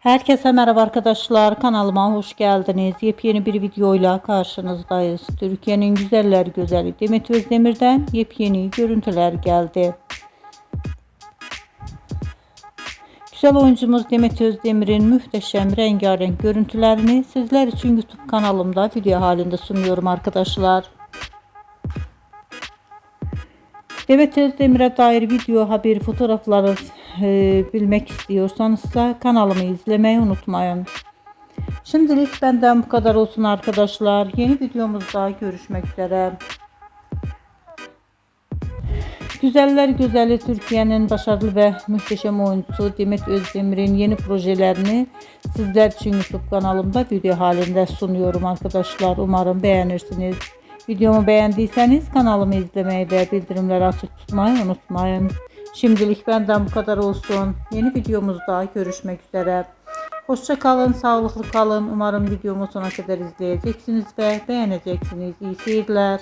Herkese merhaba arkadaşlar, kanalıma hoş geldiniz. Yepyeni bir videoyla karşınızdayız. Türkiye'nin güzeller güzeli Demet Özdemir'den yepyeni görüntüler geldi. Güzel oyuncumuz Demet Özdemir'in muhteşem rengarenk görüntülerini sizler için YouTube kanalımda video halinde sunuyorum arkadaşlar. Demet Özdemir'e dair video, haber, fotoğrafları bilmek istiyorsanız kanalımı izlemeyi unutmayın. Şimdilik benden bu kadar olsun arkadaşlar. Yeni videomuzda görüşmek üzere. Güzeller güzeli Türkiye'nin başarılı ve muhteşem oyuncusu Demet Özdemir'in yeni projelerini sizler için YouTube kanalımda video halinde sunuyorum arkadaşlar. Umarım beğenirsiniz. Videomu beğendiyseniz kanalımı izlemeyi ve bildirimleri açık tutmayı unutmayın. Şimdilik benden bu kadar olsun. Yeni videomuzda görüşmek üzere. Hoşça kalın, sağlıklı kalın. Umarım videomu sona kadar izleyeceksiniz ve beğeneceksiniz. İyi seyirler.